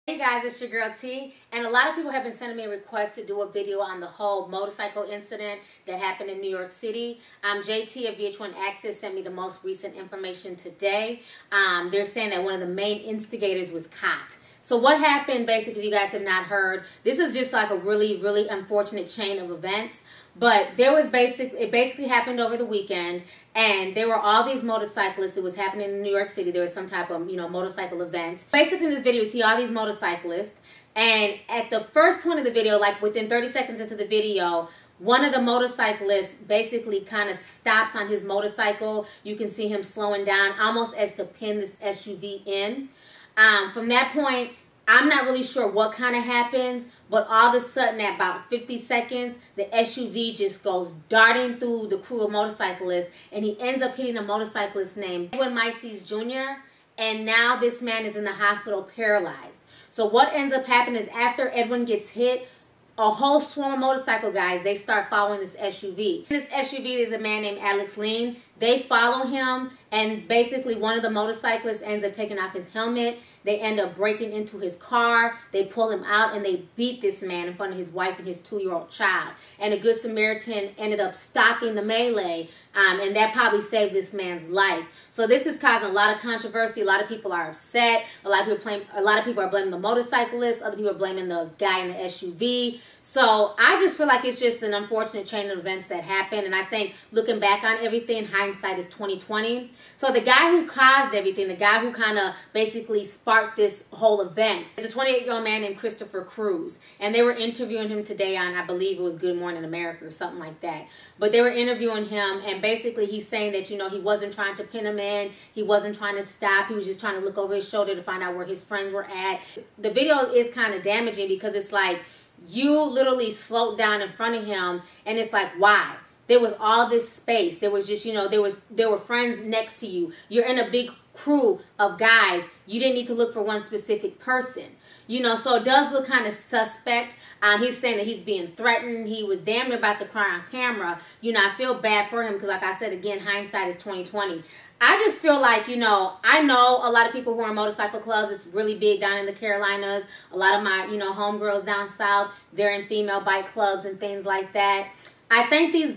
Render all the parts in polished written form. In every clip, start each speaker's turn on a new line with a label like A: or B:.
A: Hey guys, it's your girl T, and a lot of people have been sending me a request to do a video on the whole motorcycle incident that happened in New York City. JT of VH1 Access sent me the most recent information today. They're saying that one of the main instigators was caught. So what happened, basically, if you guys have not heard, this is just like a really unfortunate chain of events. But it basically happened over the weekend, and there were all these motorcyclists. It was happening in New York City. There was some type of, motorcycle event. Basically, in this video, you see all these motorcyclists, and at the first point of the video, like within 30 seconds into the video, one of the motorcyclists basically kind of stops on his motorcycle. You can see him slowing down, almost as to pin this SUV in. From that point, I'm not really sure what kind of happens, but all of a sudden at about 50 seconds, the SUV just goes darting through the crew of motorcyclists, and he ends up hitting a motorcyclist named Edwin Mices Jr., and now this man is in the hospital paralyzed. So what ends up happening is after Edwin gets hit, a whole swarm of motorcycle guys, they start following this SUV. This SUV is a man named Alexian Lien. They follow him, and basically one of the motorcyclists ends up taking off his helmet. They end up breaking into his car. They pull him out, and they beat this man in front of his wife and his 2-year-old child. And a Good Samaritan ended up stopping the melee, and that probably saved this man's life. So this is causing a lot of controversy. A lot of people are upset. A lot of people are blaming the motorcyclist. Other people are blaming the guy in the SUV. So I just feel like it's just an unfortunate chain of events that happened. And I think looking back on everything, hindsight is 20/20. So the guy who caused everything, the guy who kind of basically sparked this whole event, is a 28-year-old man named Cruz. And they were interviewing him today on, I believe it was Good Morning America or something like that. But they were interviewing him, and basically he's saying that, he wasn't trying to pin him in. He wasn't trying to stop. He was just trying to look over his shoulder to find out where his friends were at. The video is kind of damaging because it's like, you literally slowed down in front of him, and it's like, why? There was all this space. There was just, there were friends next to you. You're in a big crew of guys. You didn't need to look for one specific person. So it does look kind of suspect. He's saying that he's being threatened. He was damn near about to cry on camera. I feel bad for him because, like I said, again, hindsight is 20/20. I just feel like, I know a lot of people who are in motorcycle clubs. It's really big down in the Carolinas. A lot of my, homegirls down south, they're in female bike clubs and things like that. I think these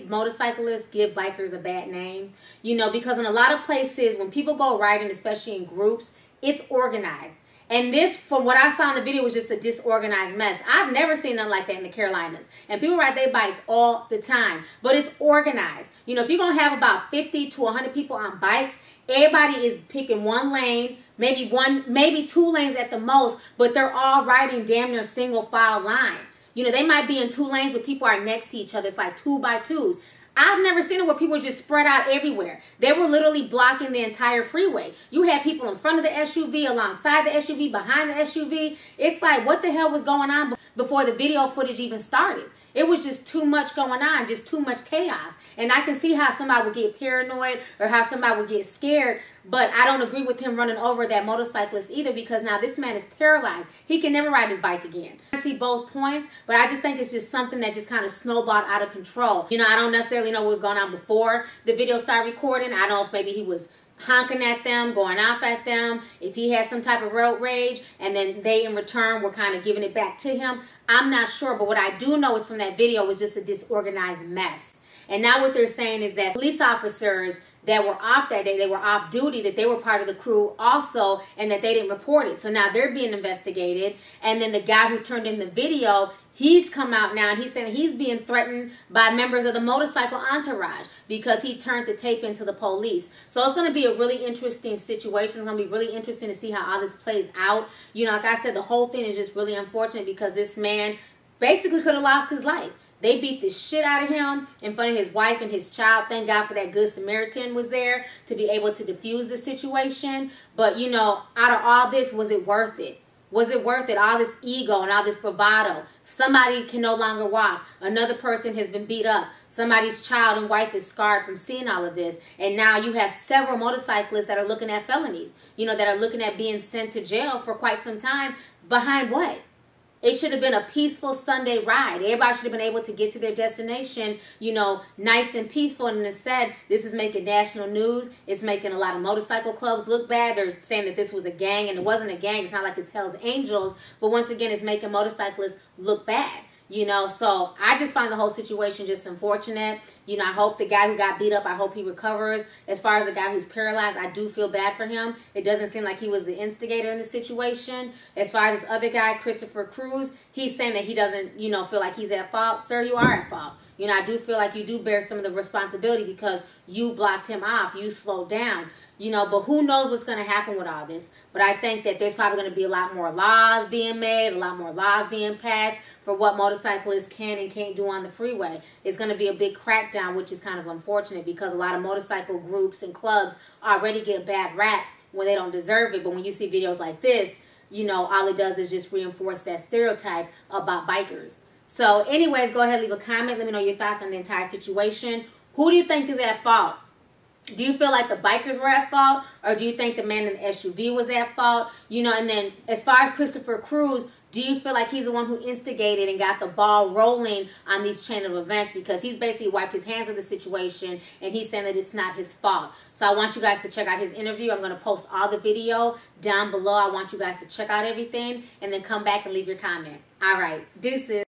A: motorcyclists give bikers a bad name, because in a lot of places, when people go riding, especially in groups, it's organized. And this, from what I saw in the video, was just a disorganized mess. I've never seen nothing like that in the Carolinas. And people ride their bikes all the time. But it's organized. If you're going to have about 50 to 100 people on bikes, everybody is picking one lane, maybe 2 lanes at the most, but they're all riding damn near single file line. They might be in 2 lanes, but people are next to each other. It's like 2 by 2s. I've never seen it where people just spread out everywhere. They were literally blocking the entire freeway. You had people in front of the SUV, alongside the SUV, behind the SUV. It's like, what the hell was going on before the video footage even started? It was just too much going on, just too much chaos. And I can see how somebody would get paranoid or how somebody would get scared, but I don't agree with him running over that motorcyclist either, because now this man is paralyzed. He can never ride his bike again. I see both points, but I just think it's just something that just kind of snowballed out of control. I don't necessarily know what was going on before the video started recording. I don't know if maybe he was honking at them, going off at them, if he had some type of road rage, and then they in return were kind of giving it back to him. I'm not sure, but what I do know is from that video was just a disorganized mess. And now what they're saying is that police officers that were off that day, they were off duty, that they were part of the crew also, and that they didn't report it. So now they're being investigated. And then the guy who turned in the video, he's come out now and he's saying he's being threatened by members of the motorcycle entourage because he turned the tape into the police. So it's going to be a really interesting situation. It's going to be really interesting to see how all this plays out. Like I said, the whole thing is just really unfortunate because this man basically could have lost his life. They beat the shit out of him in front of his wife and his child. Thank God for that Good Samaritan was there to be able to defuse the situation. But, out of all this, was it worth it? Was it worth it? All this ego and all this bravado. Somebody can no longer walk. Another person has been beat up. Somebody's child and wife is scarred from seeing all of this. And now you have several motorcyclists that are looking at felonies. That are looking at being sent to jail for quite some time. Behind what? it should have been a peaceful Sunday ride. Everybody should have been able to get to their destination, you know, nice and peaceful. And instead, this is making national news. It's making a lot of motorcycle clubs look bad. They're saying that this was a gang, and it wasn't a gang. It's not like it's Hell's Angels. But once again, it's making motorcyclists look bad. You know, so I just find the whole situation just unfortunate. You know, I hope the guy who got beat up, I hope he recovers. As far as the guy who's paralyzed, I do feel bad for him. It doesn't seem like he was the instigator in the situation. As far as this other guy, Christopher Cruz, he's saying that he doesn't, you know, feel like he's at fault. Sir, you are at fault. You know, I do feel like you do bear some of the responsibility because you blocked him off. You slowed down. You know, but who knows what's going to happen with all this. But I think that there's probably going to be a lot more laws being made, a lot more laws being passed for what motorcyclists can and can't do on the freeway. It's going to be a big crackdown, which is kind of unfortunate because a lot of motorcycle groups and clubs already get bad raps when they don't deserve it. But when you see videos like this, you know, all it does is just reinforce that stereotype about bikers. So anyways, go ahead and leave a comment. Let me know your thoughts on the entire situation. Who do you think is at fault? Do you feel like the bikers were at fault, or do you think the man in the SUV was at fault? You know, and then as far as Christopher Cruz, do you feel like he's the one who instigated and got the ball rolling on these chain of events? Because he's basically wiped his hands of the situation, and he's saying that it's not his fault. So I want you guys to check out his interview. I'm going to post all the video down below. I want you guys to check out everything, and then come back and leave your comment. All right, deuces.